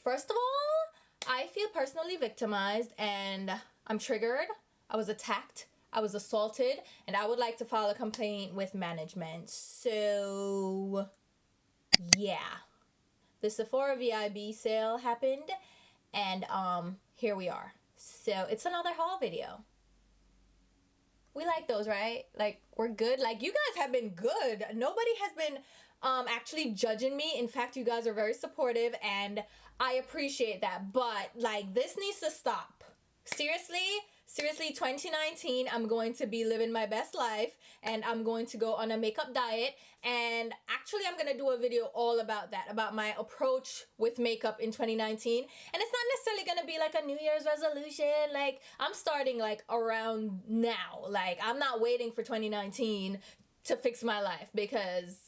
first of all, I feel personally victimized and I'm triggered. I was attacked. I was assaulted, and I would like to file a complaint with management. So, yeah. The Sephora VIB sale happened, and here we are. So, it's another haul video. We like those, right? Like, we're good. Like, you guys have been good. Nobody has been actually judging me. In fact, you guys are very supportive, and I appreciate that. But, like, this needs to stop. Seriously, 2019, I'm going to be living my best life, and I'm going to go on a makeup diet, and actually I'm going to do a video all about that, about my approach with makeup in 2019, and it's not necessarily going to be like a New Year's resolution. Like, I'm starting like around now. Like, I'm not waiting for 2019 to fix my life, because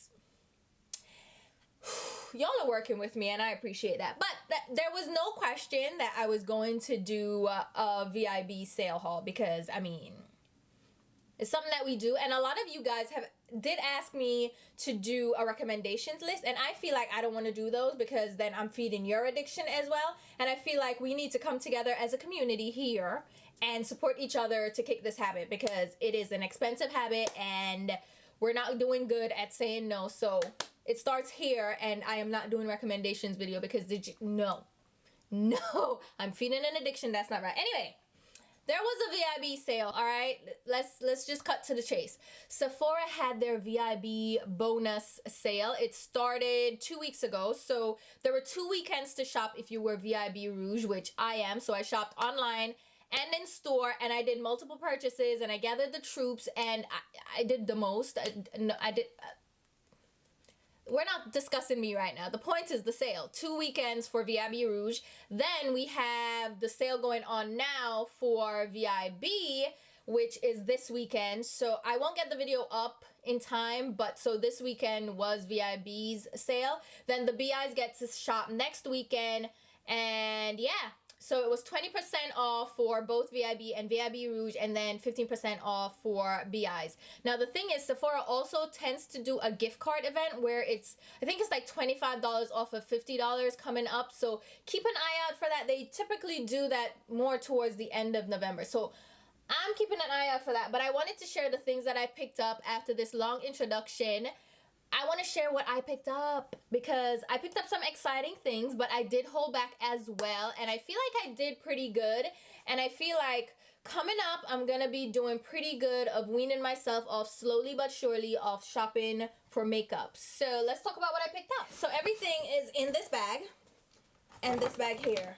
y'all are working with me and I appreciate that. But there was no question that I was going to do a VIB sale haul, because I mean, it's something that we do, and a lot of you guys did ask me to do a recommendations list, and I feel like I don't want to do those, because then I'm feeding your addiction as well, and I feel like we need to come together as a community here and support each other to kick this habit, because it is an expensive habit and we're not doing good at saying no. So it starts here, and I am not doing recommendations video because no, I'm feeding an addiction. That's not right. Anyway, there was a VIB sale. All right, let's just cut to the chase. Sephora had their VIB bonus sale. It started 2 weeks ago, so there were 2 weekends to shop if you were VIB Rouge, which I am. So I shopped online and in store, and I did multiple purchases, and I gathered the troops, and I did the most. We're not discussing me right now. The point is the sale. 2 weekends for VIB Rouge. Then we have the sale going on now for VIB, which is this weekend. So I won't get the video up in time, but so this weekend was VIB's sale. Then the BIs get to shop next weekend, and yeah. So it was 20% off for both VIB and VIB Rouge, and then 15% off for BIs. Now the thing is, Sephora also tends to do a gift card event where I think it's like $25 off of $50 coming up. So keep an eye out for that. They typically do that more towards the end of November. So I'm keeping an eye out for that. But I wanted to share the things that I picked up after this long introduction. I want to share what I picked up, because I picked up some exciting things, but I did hold back as well, and I feel like I did pretty good, and I feel like coming up, I'm going to be doing pretty good of weaning myself off slowly but surely off shopping for makeup. So let's talk about what I picked up. So everything is in this bag, and this bag here.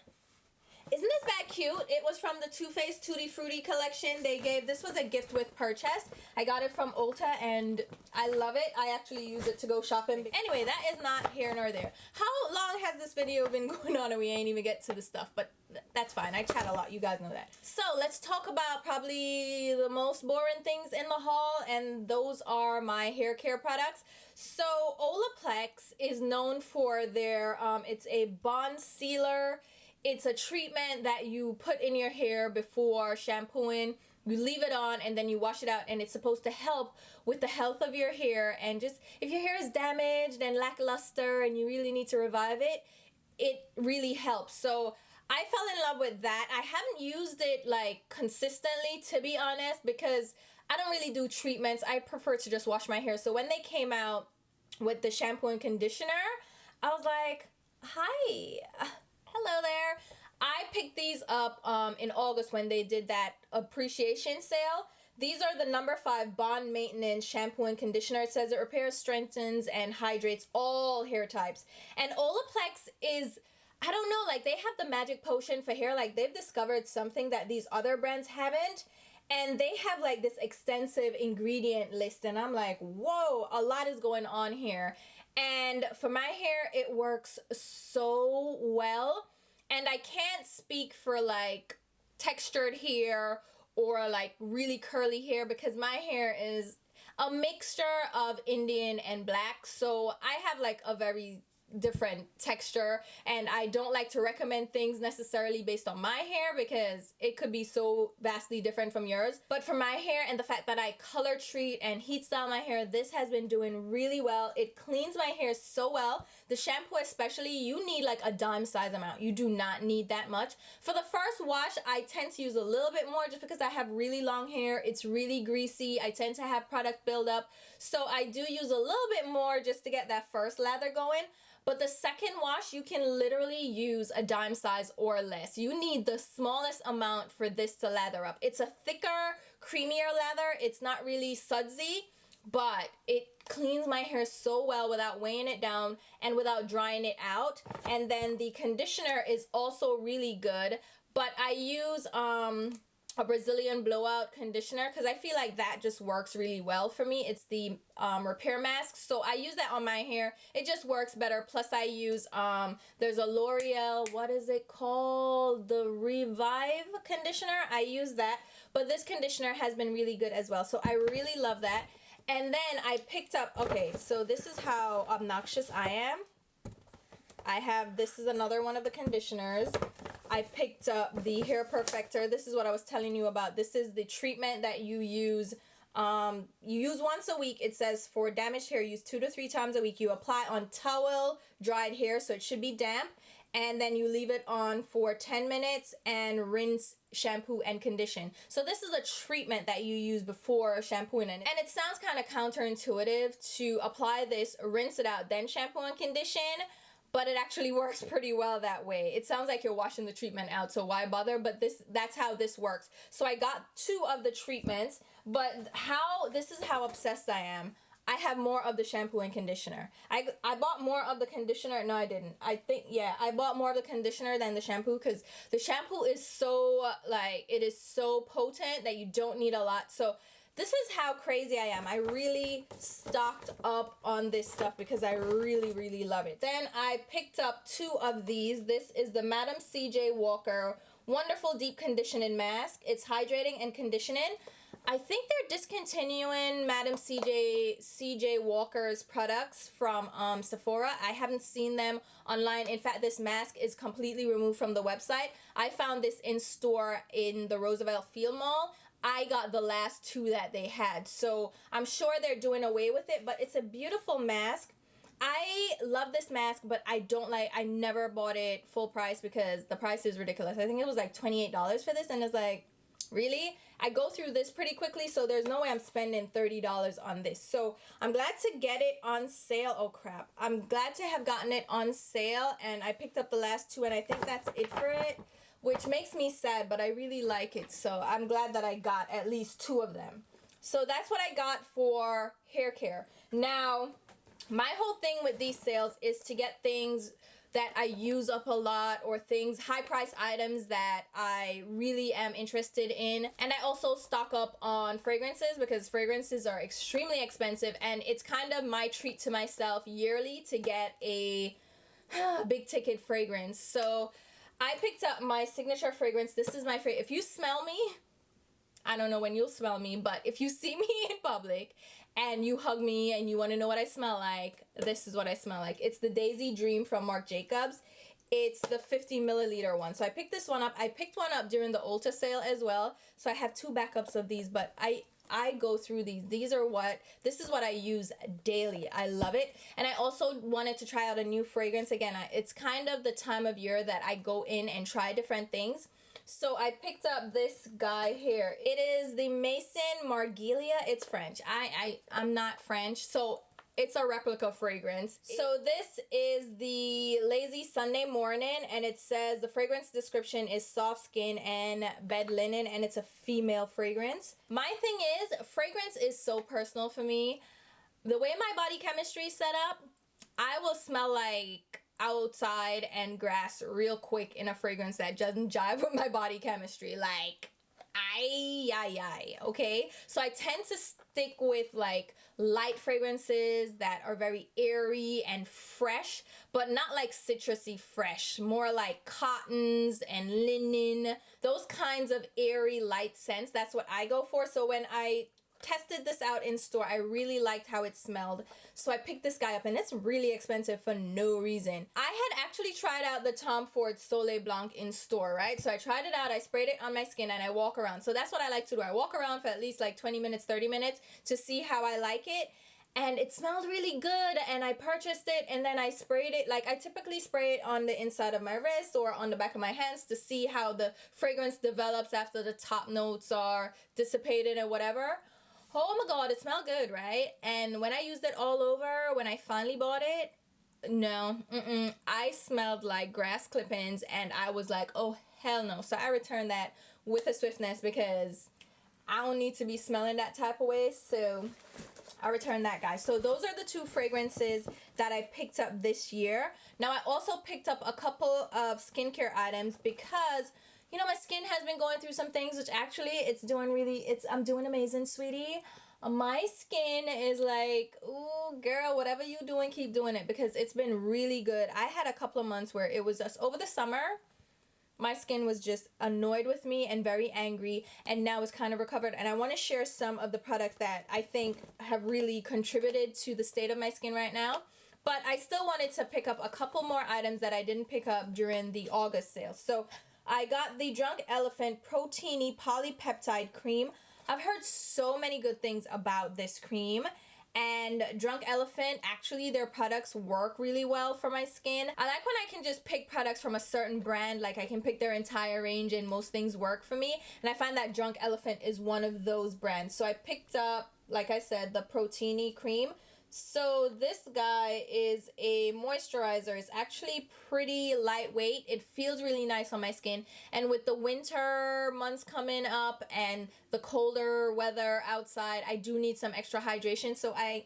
Isn't this bag cute? It was from the Too Faced Tutti Frutti collection. This was a gift with purchase. I got it from Ulta, and I love it. I actually use it to go shopping. Anyway, that is not here nor there. How long has this video been going on and we ain't even get to the stuff? But that's fine. I chat a lot. You guys know that. So let's talk about probably the most boring things in the haul, and those are my hair care products. So OLAPLEX is known for their, it's a bond sealer. It's a treatment that you put in your hair before shampooing. You leave it on and then you wash it out, and it's supposed to help with the health of your hair. And just if your hair is damaged and lackluster and you really need to revive it, it really helps. So I fell in love with that. I haven't used it like consistently, to be honest, because I don't really do treatments. I prefer to just wash my hair. So when they came out with the shampoo and conditioner, I was like, hi. Hello there. I picked these up in August when they did that appreciation sale. These are the number 5 bond maintenance shampoo and conditioner. It says it repairs, strengthens, and hydrates all hair types. And OLAPLEX is, I don't know, like they have the magic potion for hair. Like they've discovered something that these other brands haven't. And they have like this extensive ingredient list. And I'm like, whoa, a lot is going on here. And for my hair, it works so well. And I can't speak for like textured hair or like really curly hair, because my hair is a mixture of Indian and black. So I have like a very different texture, and I don't like to recommend things necessarily based on my hair because it could be so vastly different from yours. But for my hair and the fact that I color treat and heat style my hair, this has been doing really well. It cleans my hair so well. The shampoo especially, you need like a dime size amount. You do not need that much. For the first wash, I tend to use a little bit more just because I have really long hair. It's really greasy. I tend to have product buildup. So I do use a little bit more just to get that first lather going. But the second wash, you can literally use a dime size or less. You need the smallest amount for this to lather up. It's a thicker, creamier lather. It's not really sudsy, but it cleans my hair so well without weighing it down and without drying it out. And then the conditioner is also really good, but I use a Brazilian blowout conditioner because I feel like that just works really well for me. It's the repair mask, so I use that on my hair. It just works better. Plus I use there's a L'Oreal, what is it called, the Revive conditioner. I use that, but this conditioner has been really good as well, so I really love that. And then I picked up, okay, so this is how obnoxious I am. I have, this is another one of the conditioners. I picked up the Hair Perfector. This is what I was telling you about. This is the treatment that you use once a week. It says for damaged hair, use 2 to 3 times a week. You apply on towel, dried hair, so it should be damp. And then you leave it on for 10 minutes and rinse, shampoo, and condition. So this is a treatment that you use before shampooing. And it sounds kind of counterintuitive to apply this, rinse it out, then shampoo and condition. But it actually works pretty well that way. It sounds like you're washing the treatment out, so why bother? But that's how this works. So I got 2 of the treatments, but this is how obsessed I am. I have more of the shampoo and conditioner. I bought more of the conditioner. No, I didn't. I think, yeah, I bought more of the conditioner than the shampoo because the shampoo is so, like, it is so potent that you don't need a lot. So this is how crazy I am. I really stocked up on this stuff because I really, really love it. Then I picked up 2 of these. This is the Madam C.J. Walker Wonderful Deep Conditioning Mask. It's hydrating and conditioning. I think they're discontinuing Madam C.J. Walker's products from Sephora. I haven't seen them online. In fact, this mask is completely removed from the website. I found this in store in the Roosevelt Field Mall. I got the last 2 that they had, so I'm sure they're doing away with it, but it's a beautiful mask. I love this mask, but I never bought it full price because the price is ridiculous. I think it was like $28 for this, and it's like, really? I go through this pretty quickly, so there's no way I'm spending $30 on this. So I'm glad to get it on sale. Oh crap. I'm glad to have gotten it on sale, and I picked up the last 2, and I think that's it for it, which makes me sad, but I really like it. So I'm glad that I got at least 2 of them. So that's what I got for hair care. Now, my whole thing with these sales is to get things that I use up a lot, or things, high price items that I really am interested in. And I also stock up on fragrances because fragrances are extremely expensive, and it's kind of my treat to myself yearly to get a big ticket fragrance. So I picked up my signature fragrance. This is my favorite. If you smell me, I don't know when you'll smell me, but if you see me in public and you hug me and you want to know what I smell like, this is what I smell like. It's the Daisy Dream from Marc Jacobs. It's the 50 milliliter one. So I picked this one up. I picked one up during the Ulta sale as well. So I have 2 backups of these, but I go through these. This is what I use daily. I love it. And I also wanted to try out a new fragrance. Again, it's kind of the time of year that I go in and try different things. So I picked up this guy here. It is the Maison Margiela. It's French. I'm not French, so it's a replica fragrance. So this is the Lazy Sunday Morning, and it says the fragrance description is soft skin and bed linen, and it's a female fragrance. My thing is, fragrance is so personal for me. The way my body chemistry is set up, I will smell like outside and grass real quick in a fragrance that doesn't jive with my body chemistry. Like, okay? So I tend to stick with like light fragrances that are very airy and fresh, but not like citrusy fresh, more like cottons and linen, those kinds of airy light scents. That's what I go for. So when I tested this out in store. I really liked how it smelled, so I picked this guy up, and it's really expensive for no reason. I had actually tried out the Tom Ford Soleil Blanc in store, right? So I tried it out, I sprayed it on my skin, and I walk around. So that's what I like to do. I walk around for at least like 20 minutes, 30 minutes to see how I like it. And it smelled really good, and I purchased it, and then I sprayed it. Like, I typically spray it on the inside of my wrist or on the back of my hands to see how the fragrance develops after the top notes are dissipated and whatever. Oh my god, it smelled good, right? And when I used it all over, when I finally bought it, no, I smelled like grass clippings, and I was like, oh hell no. So I returned that with a swiftness because I don't need to be smelling that type of way. So I returned that, guys. So those are the two fragrances that I picked up this year. Now I also picked up a couple of skincare items because, you know, my skin has been going through some things, which actually I'm doing amazing, sweetie. My skin is like, ooh, girl, whatever you doing, keep doing it, because it's been really good. I had a couple of months where it was just over the summer, my skin was just annoyed with me and very angry, and now it's kind of recovered. And I want to share some of the products that I think have really contributed to the state of my skin right now. But I still wanted to pick up a couple more items that I didn't pick up during the August sale. So I got the Drunk Elephant Proteiny Polypeptide Cream. I've heard so many good things about this cream. And Drunk Elephant, actually their products work really well for my skin. I like when I can just pick products from a certain brand, like I can pick their entire range and most things work for me. And I find that Drunk Elephant is one of those brands. So I picked up, like I said, the Proteiny cream. So this guy is a moisturizer. It's actually pretty lightweight. It feels really nice on my skin. And with the winter months coming up and the colder weather outside, I do need some extra hydration. So I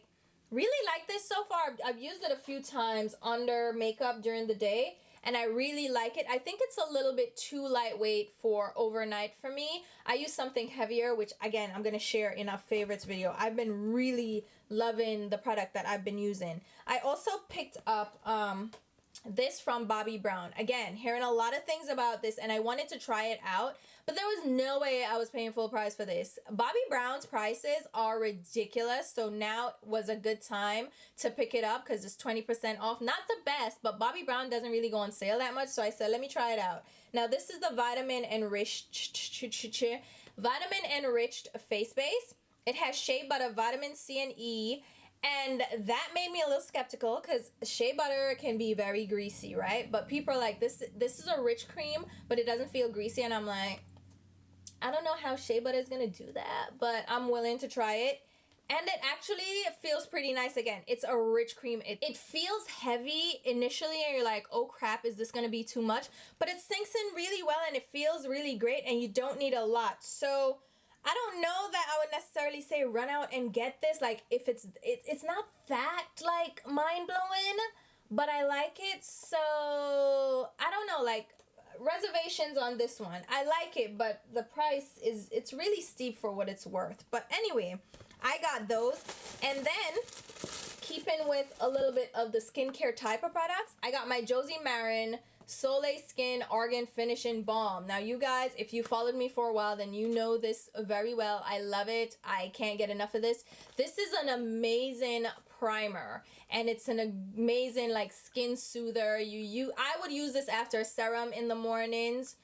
really like this so far. I've used it a few times under makeup during the day, and I really like it. I think it's a little bit too lightweight for overnight for me. I use something heavier, which again, I'm going to share in our favorites video. I've been really loving the product that I've been using. I also picked up this from Bobbi Brown. Again, hearing a lot of things about this, and I wanted to try it out, but there was no way I was paying full price for this. Bobbi Brown's prices are ridiculous, so now was a good time to pick it up because it's 20% off. Not the best, but Bobbi Brown doesn't really go on sale that much, so I said, let me try it out. Now, this is the Vitamin Enriched Face Base. It has shea butter, vitamin C and E, and that made me a little skeptical because shea butter can be very greasy, right? But people are like, this is a rich cream, but it doesn't feel greasy, and I'm like, I don't know how shea butter is going to do that, but I'm willing to try it. And it actually feels pretty nice. Again, it's a rich cream. It feels heavy initially, and you're like, oh crap, is this going to be too much? But it sinks in really well, and it feels really great, and you don't need a lot. So I don't know that I would necessarily say run out and get this. Like, if it's not that like mind-blowing, but I like it. So I don't know, like, reservations on this one. I like it, but the price it's really steep for what it's worth. But anyway, I got those. And then, keeping with a little bit of the skincare type of products, I got my Josie Maran Soleil Skin Argan Finishing Balm. Now, you guys, if you followed me for a while, then you know this very well. I love it. I can't get enough of this. This is an amazing primer, and it's an amazing like skin soother. I would use this after a serum in the mornings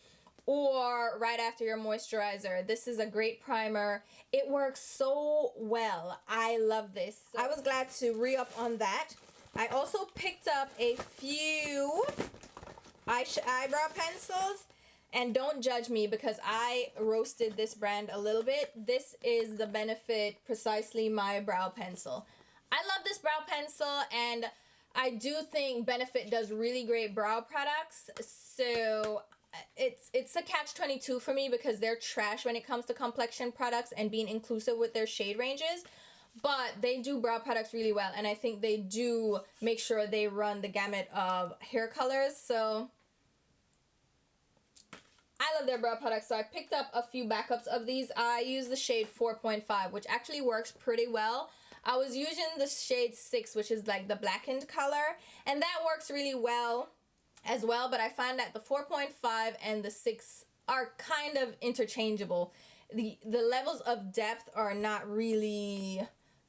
or right after your moisturizer. This is a great primer. It works so well. I love this. I was glad to re-up on that. I also picked up a few eyebrow pencils, and don't judge me because I roasted this brand a little bit. This is the Benefit Precisely My Brow Pencil. I love this brow pencil, and I do think Benefit does really great brow products. So it's a catch-22 for me because they're trash when it comes to complexion products and being inclusive with their shade ranges. But they do brow products really well, and I think they do make sure they run the gamut of hair colors. So I love their brow products, so I picked up a few backups of these. I use the shade 4.5, which actually works pretty well. I was using the shade 6, which is like the blackened color, and that works really well as well, but I find that the 4.5 and the 6 are kind of interchangeable. the levels of depth are not really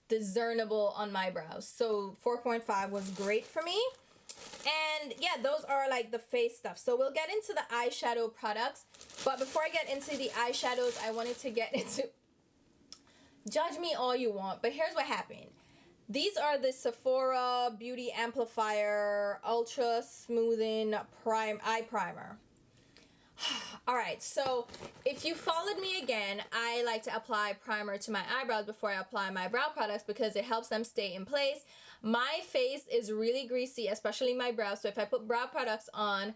discernible on my brows. So 4.5 was great for me. And yeah, those are like the face stuff. So we'll get into the eyeshadow products. But before I get into the eyeshadows, I wanted to get into... Judge me all you want, but here's what happened. These are the Sephora Beauty Amplifier Ultra Smoothing Eye Primer. Alright, so if you followed me again, I like to apply primer to my eyebrows before I apply my brow products because it helps them stay in place. My face is really greasy, especially my brows, so if I put brow products on,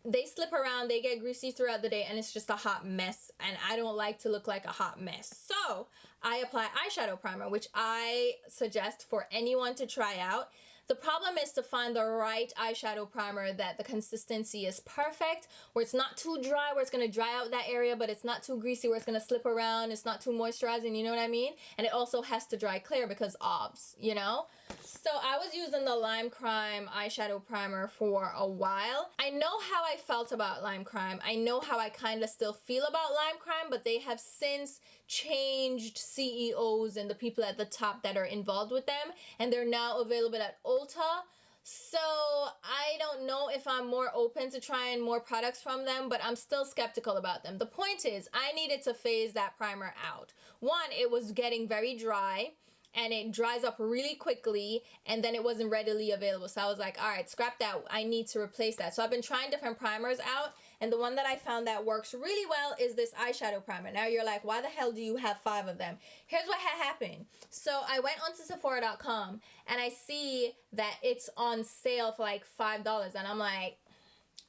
they slip around, they get greasy throughout the day, and it's just a hot mess, and I don't like to look like a hot mess. So I apply eyeshadow primer, which I suggest for anyone to try out. The problem is to find the right eyeshadow primer that the consistency is perfect, where it's not too dry, where it's going to dry out that area, but it's not too greasy, where it's going to slip around, it's not too moisturizing, you know what I mean? And it also has to dry clear because obs, you know? So I was using the Lime Crime eyeshadow primer for a while. I know how I felt about Lime Crime. I know how I kind of still feel about Lime Crime, but they have since changed CEOs and the people at the top that are involved with them, and they're now available at Ulta. So I don't know if I'm more open to trying more products from them, but I'm still skeptical about them. The point is, I needed to phase that primer out. One, it was getting very dry, and it dries up really quickly, and then it wasn't readily available. So I was like, all right, scrap that. I need to replace that. So I've been trying different primers out, and the one that I found that works really well is this eyeshadow primer. Now you're like, why the hell do you have 5 of them? Here's what had happened. So I went onto Sephora.com, and I see that it's on sale for like $5, and I'm like,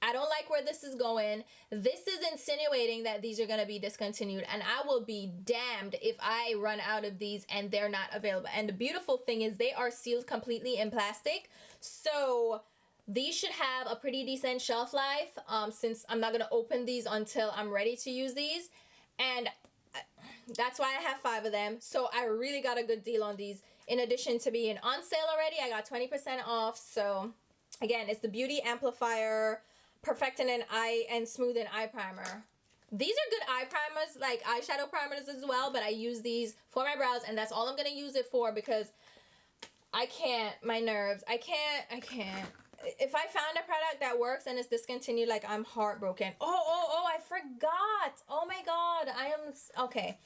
I don't like where this is going. This is insinuating that these are going to be discontinued, and I will be damned if I run out of these and they're not available. And the beautiful thing is they are sealed completely in plastic, so these should have a pretty decent shelf life, since I'm not going to open these until I'm ready to use these. And that's why I have 5 of them. So I really got a good deal on these. In addition to being on sale already, I got 20% off. So again, it's the Beauty Amplifier Perfecting an Eye and Smoothing Eye Primer. These are good eye primers, like eyeshadow primers as well, but I use these for my brows, and that's all I'm going to use it for because I can't, my nerves, I can't. If I found a product that works and it's discontinued, like, I'm heartbroken. Oh, I forgot. Oh my God, okay.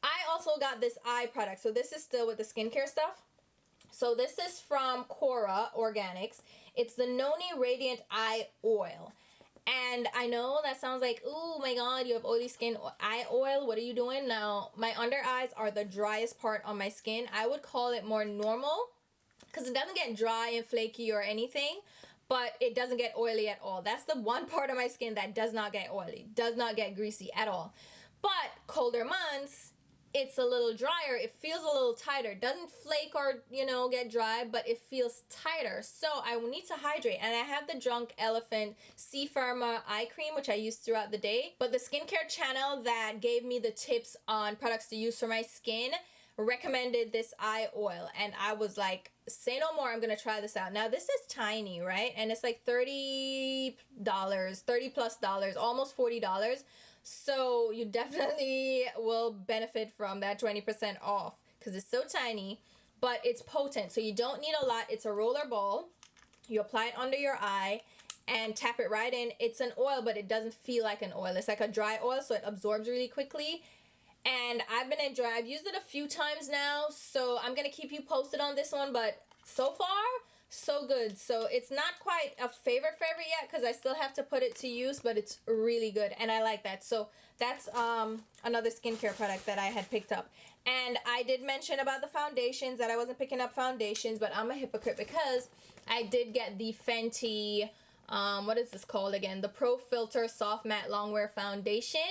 I also got this eye product. So this is still with the skincare stuff. So this is from Cora Organics. It's the Noni Radiant Eye Oil. And I know that sounds like, oh my God, you have oily skin. Eye oil, what are you doing? Now, my under eyes are the driest part on my skin. I would call it more normal because it doesn't get dry and flaky or anything, but it doesn't get oily at all. That's the one part of my skin that does not get oily, does not get greasy at all. But colder months, it's a little drier. It feels a little tighter. Doesn't flake or, you know, get dry, but it feels tighter. So I need to hydrate. And I have the Drunk Elephant C Firma eye cream, which I use throughout the day. But the skincare channel that gave me the tips on products to use for my skin recommended this eye oil, and I was like, say no more, I'm gonna try this out. Now this is tiny, right? And it's like $30 plus, almost $40. So you definitely will benefit from that 20% off because it's so tiny, but it's potent. So you don't need a lot. It's a roller ball. You apply it under your eye and tap it right in. It's an oil, but it doesn't feel like an oil. It's like a dry oil, so it absorbs really quickly. And I've been enjoying, I've used it a few times now, so I'm going to keep you posted on this one, but so far, so good. So it's not quite a favorite yet because I still have to put it to use, but it's really good, and I like that. So that's another skincare product that I had picked up. And I did mention about the foundations, that I wasn't picking up foundations, but I'm a hypocrite because I did get the Fenty, what is this called again? The Pro Filter Soft Matte Longwear Foundation.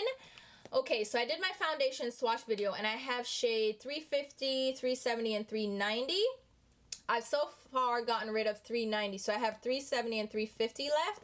Okay, so I did my foundation swatch video, and I have shade 350, 370, and 390. I've so far gotten rid of 390, so I have 370 and 350 left.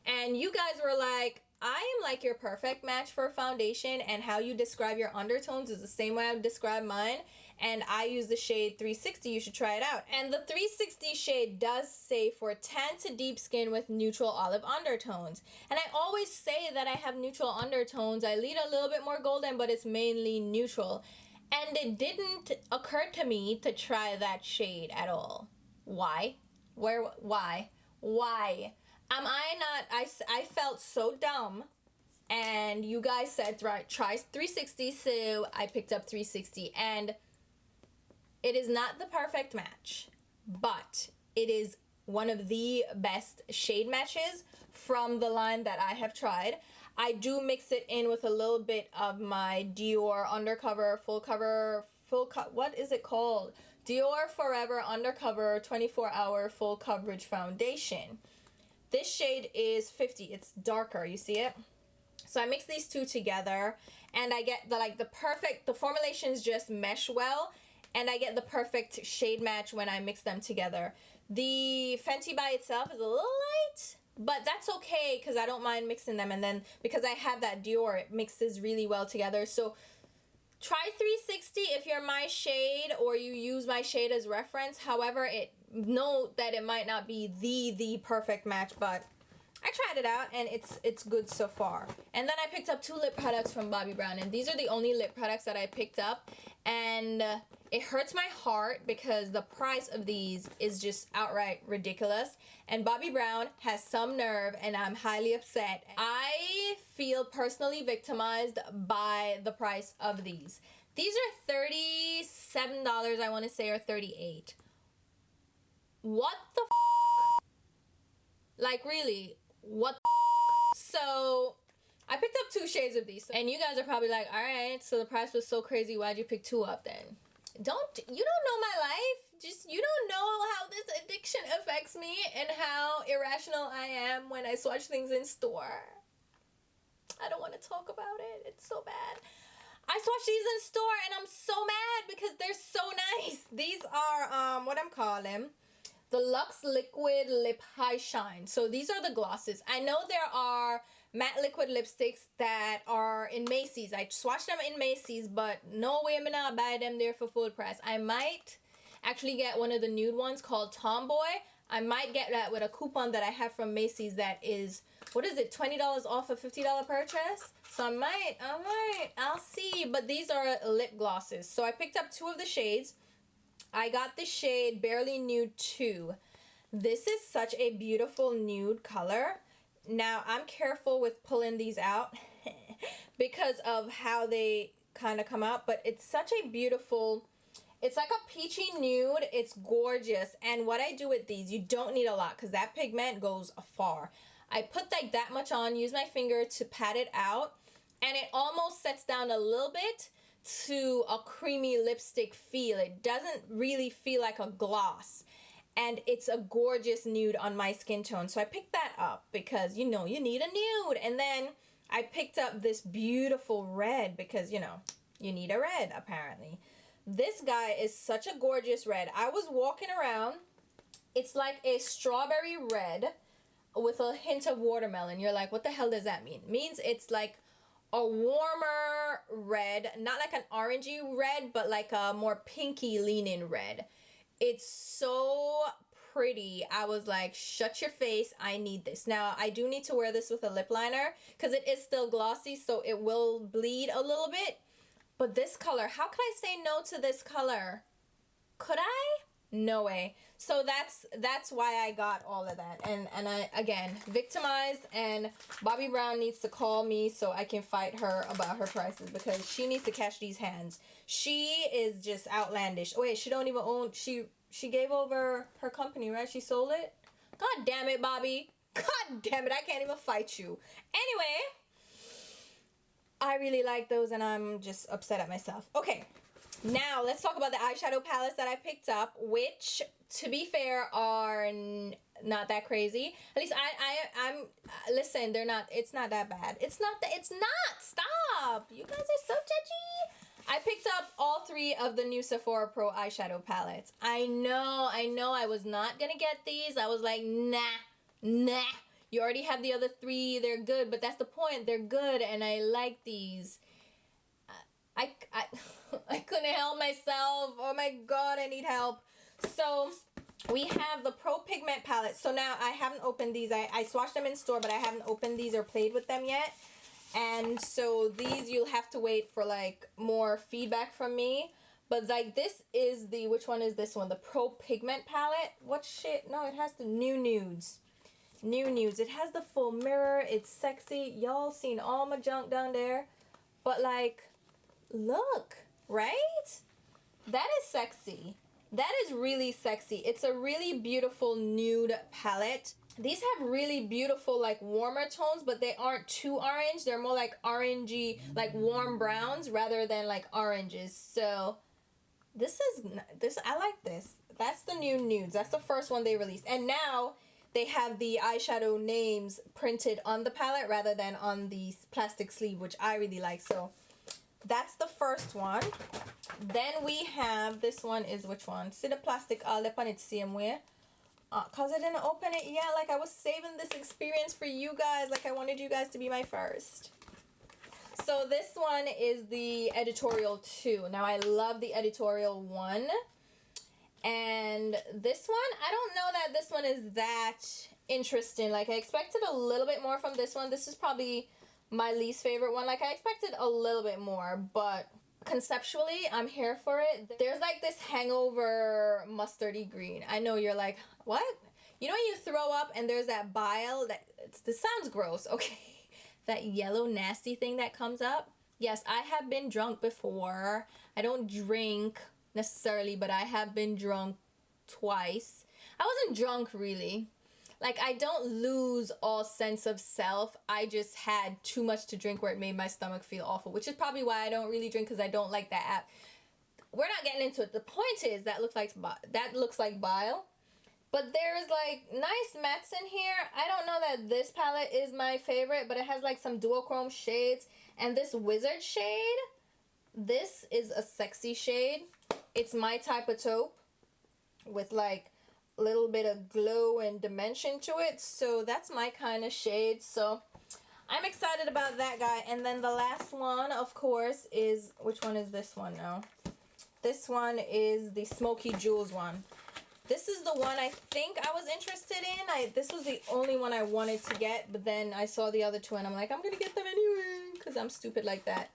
And you guys were like, I am like your perfect match for foundation, and how you describe your undertones is the same way I would describe mine. And I use the shade 360. You should try it out. And the 360 shade does say for tan to deep skin with neutral olive undertones. And I always say that I have neutral undertones. I lean a little bit more golden, but it's mainly neutral. And it didn't occur to me to try that shade at all. Why? Why? Am I not? I felt so dumb. And you guys said, right, try 360. So I picked up 360. And it is not the perfect match, but it is one of the best shade matches from the line that I have tried. I do mix it in with a little bit of my Dior Undercover what is it called? Dior Forever Undercover 24-hour full coverage foundation. This shade is 50. It's darker, you see it? So I mix these two together and I get the formulations just mesh well. And I get the perfect shade match when I mix them together. The Fenty by itself is a little light, but that's okay because I don't mind mixing them. And then because I have that Dior, it mixes really well together. So try 360 if you're my shade or you use my shade as reference. However, note that it might not be the perfect match, but I tried it out and it's good so far. And then I picked up 2 lip products from Bobbi Brown, and these are the only lip products that I picked up. And it hurts my heart because the price of these is just outright ridiculous. And Bobbi Brown has some nerve, and I'm highly upset. I feel personally victimized by the price of these. These are $37, I want to say, or $38. What the f***? Like, really? What the f***? So I picked up 2 shades of these, and you guys are probably like, all right, so the price was so crazy, why'd you pick 2 up then? You don't know my life. You don't know how this addiction affects me and how irrational I am when I swatch things in store. I don't want to talk about it. It's so bad. I swatched these in store and I'm so mad because they're so nice. These are what I'm calling the Luxe Liquid Lip High Shine. So these are the glosses. I know there are matte liquid lipsticks that are in Macy's. I swatched them in Macy's, but no way I'm gonna buy them there for full price. I might actually get one of the nude ones called Tomboy. I might get that with a coupon that I have from Macy's that is, what is it, $20 off a $50 purchase? So I'll see. But these are lip glosses. So I picked up 2 of the shades. I got the shade Barely Nude 2. This is such a beautiful nude color. Now, I'm careful with pulling these out because of how they kind of come out. But it's such a beautiful, it's like a peachy nude. It's gorgeous. And what I do with these, you don't need a lot because that pigment goes far. I put like that much on, use my finger to pat it out. And it almost sets down a little bit to a creamy lipstick feel. It doesn't really feel like a gloss. And it's a gorgeous nude on my skin tone. So I picked that up because, you know, you need a nude. And then I picked up this beautiful red because, you know, you need a red apparently. This guy is such a gorgeous red. I was walking around. It's like a strawberry red with a hint of watermelon. You're like, what the hell does that mean? It means it's like a warmer red, not like an orangey red, but like a more pinky leaning red. It's so pretty. I was like, shut your face, I need this. Now, I do need to wear this with a lip liner because it is still glossy, so it will bleed a little bit. But this color, how could I say no to this color? Could I? No way. So that's why I got all of that. And I, again, victimized, and Bobbi Brown needs to call me so I can fight her about her prices because she needs to catch these hands. She is just outlandish. Wait, she don't even own, she gave over her company, right? She sold it? God damn it, Bobbi. God damn it, I can't even fight you. Anyway, I really like those and I'm just upset at myself. Okay. Now, let's talk about the eyeshadow palettes that I picked up, which, to be fair, are not that crazy. At least I'm listen, they're not, it's not that bad. It's not, stop. You guys are so judgy. I picked up all 3 of the new Sephora Pro eyeshadow palettes. I know, I was not gonna get these. I was like, nah, You already have the other 3. They're good, but that's the point. They're good, and I like these. I I couldn't help myself. Oh my god, I need help. So we have the Pro Pigment palette. So now I haven't opened these. I swatched them in store, but I haven't opened these or played with them yet. And so these you'll have to wait for like more feedback from me. But like this is the, which one is this one? The Pro Pigment palette. What shit? No, it has the New Nudes. New Nudes. It has the full mirror. It's sexy. Y'all seen all my junk down there. But like, look, right? That is sexy. That is really sexy. It's a really beautiful nude palette. These have really beautiful like warmer tones, but they aren't too orange. They're more like orangey, like warm browns rather than like oranges. So this, I like this. That's the New Nudes. That's the first one they released. And now they have the eyeshadow names printed on the palette rather than on the plastic sleeve, which I really like. So that's the first one. Then we have, this one is which one? See the plastic all up on it same way. Cause I didn't open it yet. Like I was saving this experience for you guys. Like I wanted you guys to be my first. So this one is the editorial 2. Now I love the editorial 1. And this one, I don't know that this one is that interesting. Like I expected a little bit more from this one. This is probably my least favorite one. Like I expected a little bit more, but conceptually I'm here for it. There's like this hangover mustardy green. I know you're like, what? You know when you throw up and there's that bile that, this sounds gross, okay? That yellow nasty thing that comes up. Yes, I have been drunk before. I don't drink necessarily, but I have been drunk twice. I wasn't drunk really. Like I don't lose all sense of self. I just had too much to drink where it made my stomach feel awful, which is probably why I don't really drink, because I don't like that app. We're not getting into it. The point is that looks like bile. But there's like nice mattes in here. I don't know that this palette is my favorite, but it has like some duochrome shades. And this wizard shade, this is a sexy shade. It's my type of taupe with like a little bit of glow and dimension to it. So that's my kind of shade. So I'm excited about that guy. And then the last one, of course, is, which one is this one now? This one is the Smoky Jewels one. This is the one I think I was interested in. This was the only one I wanted to get, but then I saw the other two and I'm like, I'm gonna get them anyway because I'm stupid like that.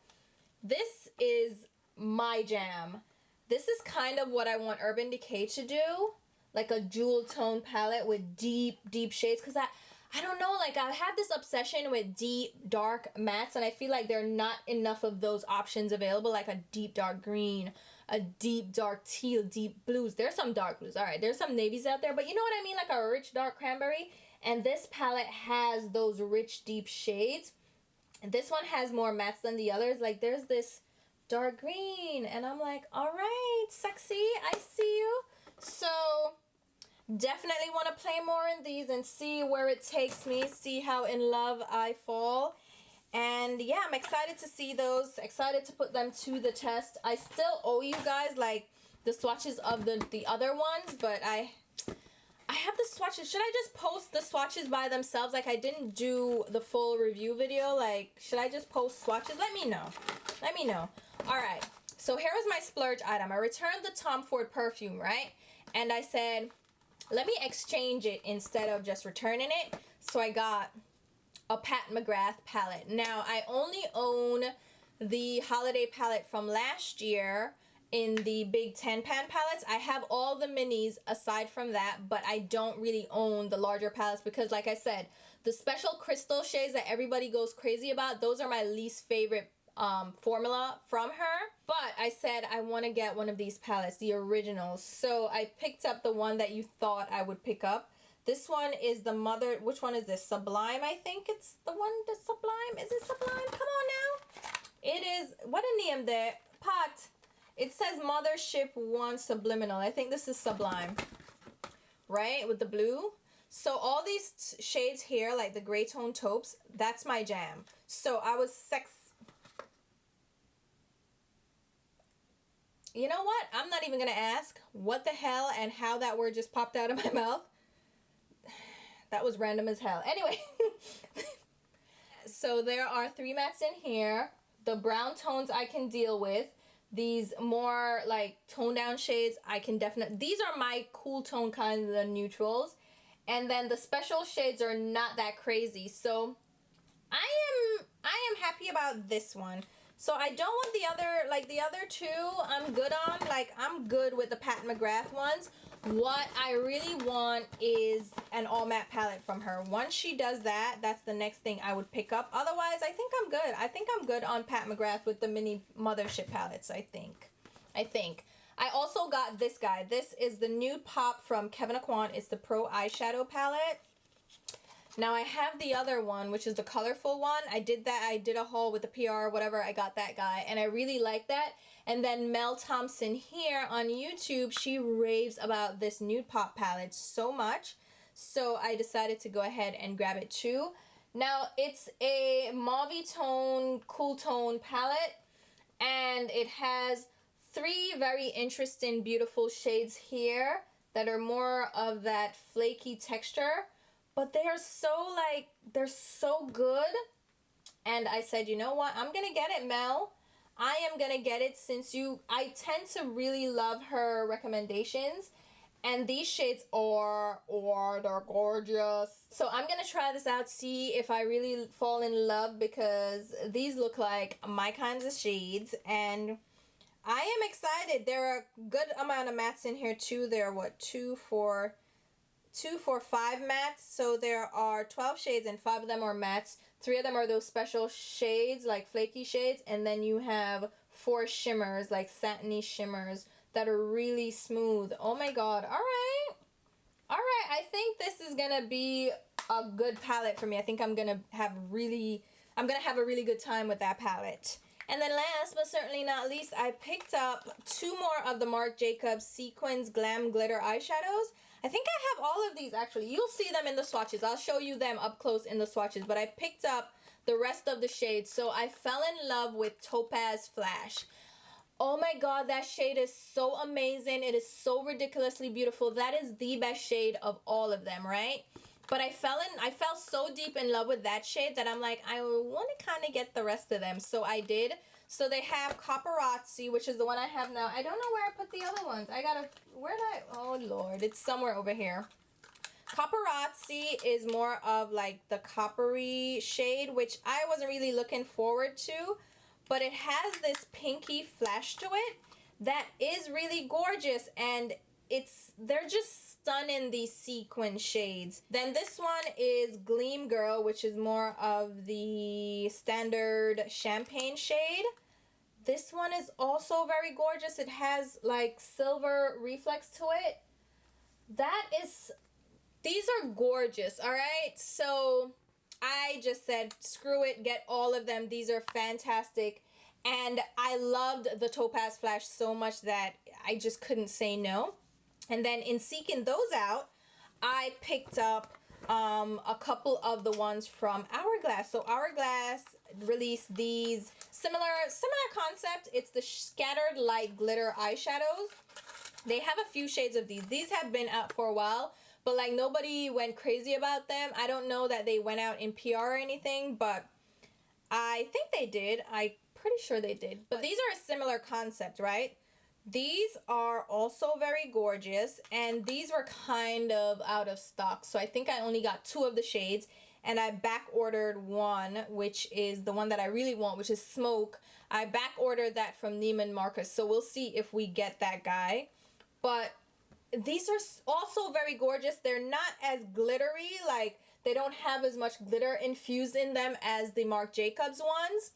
This is my jam. This is kind of what I want Urban Decay to do, like a jewel tone palette with deep shades, because I don't know, like I have this obsession with deep dark mattes, and I feel like there are not enough of those options available, like a deep dark green, a deep dark teal, deep blues. There's some dark blues, all right, there's some navies out there, but you know what I mean, like a rich dark cranberry. And this palette has those rich deep shades. And this one has more mattes than the others. Like there's this dark green and I'm like, all right, sexy, I see you. So definitely want to play more in these and see where it takes me, see how in love I fall. And yeah, I'm excited to see those, excited to put them to the test. I still owe you guys like the swatches of the other ones, but I have the swatches. Should I just post the swatches by themselves? Like I didn't do the full review video. Like should I just post swatches? Let me know. Let me know. All right. So here is my splurge item. I returned the Tom Ford perfume, right? And I said, let me exchange it instead of just returning it. So I got a Pat McGrath palette. Now, I only own the holiday palette from last year in the big 10-pan palettes. I have all the minis aside from that, but I don't really own the larger palettes because, like I said, the special crystal shades that everybody goes crazy about, those are my least favorite formula from her. But I said I want to get one of these palettes, the originals. So I picked up the one that you thought I would pick up. This one is the Mother, which one is this? Sublime, I think it's the one, the Sublime. Is it Sublime? Come on now. It is, what a name there, Pot. It says Mothership 1 Subliminal. I think this is Sublime, right? With the blue. So all these shades here, like the gray tone taupes, that's my jam. So I was You know what? I'm not even going to ask what the hell and how that word just popped out of my mouth. that was random as hell. Anyway, so there are 3 mattes in here. The brown tones I can deal with. These more like toned down shades I can definitely, these are my cool tone kind of the neutrals. And then the special shades are not that crazy. So I am happy about this one. So I don't want the other, like the other 2 I'm good on. Like I'm good with the Pat McGrath ones. What I really want is an all matte palette from her. Once she does that, that's the next thing I would pick up. Otherwise, I think I'm good. I think I'm good on Pat McGrath with the mini mothership palettes, I think. I also got this guy. This is the Nude Pop from Kevyn Aucoin. It's the Pro Eyeshadow Palette. Now I have the other one, which is the colorful one. I did that. I did a haul with the PR or whatever. I got that guy, and I really like that. And then Mel Thompson here on YouTube, she raves about this Nude Pop palette so much. So I decided to go ahead and grab it too. Now it's a mauve tone, cool tone palette, and it has 3 very interesting, beautiful shades here that are more of that flaky texture. But they are so, like, they're so good. And I said, you know what? I'm going to get it, Mel. I am going to get it since I tend to really love her recommendations. And these shades they're gorgeous. So I'm going to try this out, see if I really fall in love, because these look like my kinds of shades. And I am excited. There are a good amount of mattes in here, too. There are, what, 2, 4, 5 mattes, so there are 12 shades and 5 of them are mattes. 3 of them are those special shades, like flaky shades, and then you have 4 shimmers, like satiny shimmers that are really smooth. Oh my god. All right, I think this is gonna be a good palette for me. I think I'm gonna have a really good time with that palette. And then last but certainly not least, I picked up 2 more of the Marc Jacobs Sequins Glam Glitter eyeshadows. I think I have all of these actually. You'll see them in the swatches. I'll show you them up close in the swatches. But I picked up the rest of the shades. So I fell in love with Topaz Flash. Oh my god, that shade is so amazing. It is so ridiculously beautiful. That is the best shade of all of them, right? But I fell so deep in love with that shade that I'm like, I want to kind of get the rest of them. So I did. So they have COPPERAZI, which is the one I have now. I don't know where I put the other ones. Oh lord, it's somewhere over here. COPPERAZI is more of like the coppery shade, which I wasn't really looking forward to. But it has this pinky flash to it that is really gorgeous, and they're just stunning, these sequin shades. Then this one is GLEAM Girl, which is more of the standard champagne shade. This one is also very gorgeous. It has like silver reflex to it. These are gorgeous, all right? So I just said, screw it, get all of them. These are fantastic. And I loved the Topaz Flash so much that I just couldn't say no. And then in seeking those out, I picked up a couple of the ones from HOURGLASS. So HOURGLASS released these similar concept. It's the Scattered Light Glitter eyeshadows. They have a few shades of these. These have been out for a while, but like nobody went crazy about them. I don't know that they went out in PR or anything, but I think they did. I'm pretty sure they did. But these are a similar concept, right? These are also very gorgeous, and these were kind of out of stock. So I think I only got 2 of the shades, and I back ordered one, which is the one that I really want, which is Smoke. I back ordered that from Neiman Marcus, so we'll see if we get that guy. But these are also very gorgeous. They're not as glittery, like they don't have as much glitter infused in them as the Marc Jacobs ones,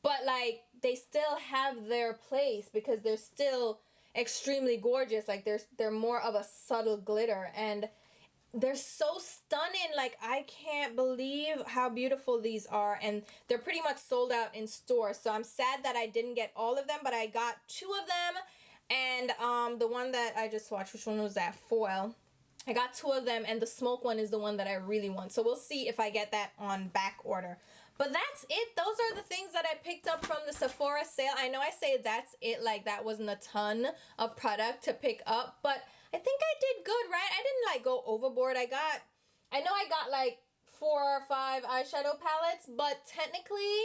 but like they still have their place because they're still extremely gorgeous. Like they're more of a subtle glitter, and they're so stunning. Like I can't believe how beautiful these are, and they're pretty much sold out in stores. So I'm sad that I didn't get all of them, but I got 2 of them. And the one that I just watched, which one was that? Foil. I got 2 of them, and the Smoke one is the one that I really want. So we'll see if I get that on back order. But that's it. Those are the things that I picked up from the Sephora sale. I know I say that's it, like that wasn't a ton of product to pick up, but I think I did good, right? I didn't like go overboard. I I know I got like 4 or 5 eyeshadow palettes, but technically,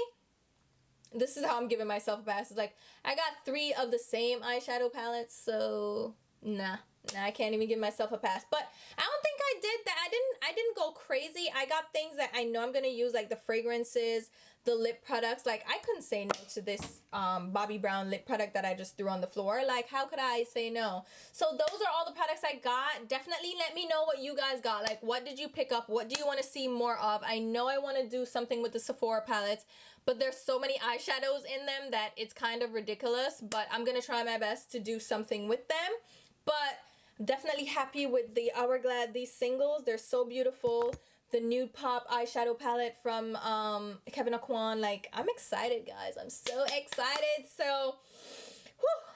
this is how I'm giving myself a pass. It's like, I got 3 of the same eyeshadow palettes, so nah, I can't even give myself a pass. But I don't think I did that. I didn't go crazy. I got things that I know I'm gonna use, like the fragrances, the lip products. Like, I couldn't say no to this Bobbi Brown lip product that I just threw on the floor. Like, how could I say no? So those are all the products I got. Definitely let me know what you guys got. Like, what did you pick up? What do you want to see more of? I know I want to do something with the Sephora palettes, but there's so many eyeshadows in them that it's kind of ridiculous. But I'm gonna try my best to do something with them. But definitely happy with the Hourglass, these singles. They're so beautiful. The Nude Pop eyeshadow palette from Kevyn Aucoin. Like, I'm excited, guys. I'm so excited. So,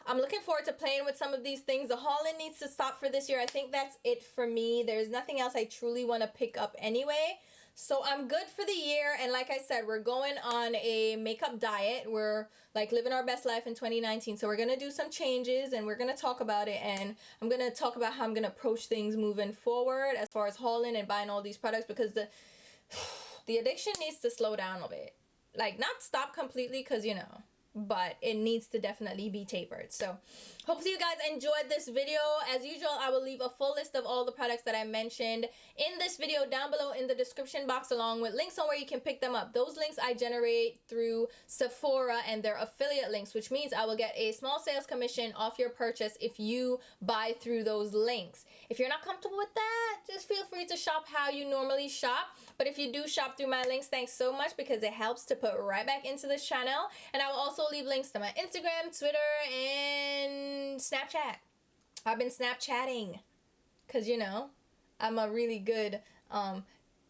I'm looking forward to playing with some of these things. The hauling needs to stop for this year. I think that's it for me. There's nothing else I truly want to pick up anyway. So I'm good for the year, and like I said, we're going on a makeup diet. We're like living our best life in 2019, so we're gonna do some changes and we're gonna talk about it, and I'm gonna talk about how I'm gonna approach things moving forward as far as hauling and buying all these products, because the addiction needs to slow down a bit. Like, not stop completely, because you know, but it needs to definitely be tapered. So hopefully you guys enjoyed this video. As usual, I will leave a full list of all the products that I mentioned in this video down below in the description box, along with links on where you can pick them up. Those links I generate through Sephora and their affiliate links, which means I will get a small sales commission off your purchase if you buy through those links. If you're not comfortable with that, just feel free to shop how you normally shop. But if you do shop through my links, thanks so much, because it helps to put right back into this channel. And I will also leave links to my Instagram, Twitter, and Snapchat. I've been Snapchatting because, you know, I'm a really good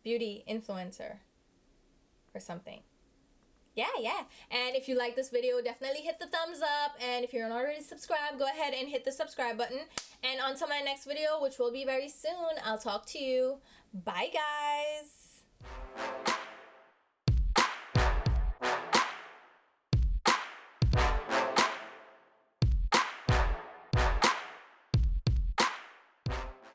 beauty influencer or something. Yeah. And if you like this video, definitely hit the thumbs up. And if you're not already subscribed, go ahead and hit the subscribe button. And until my next video, which will be very soon, I'll talk to you. Bye, guys.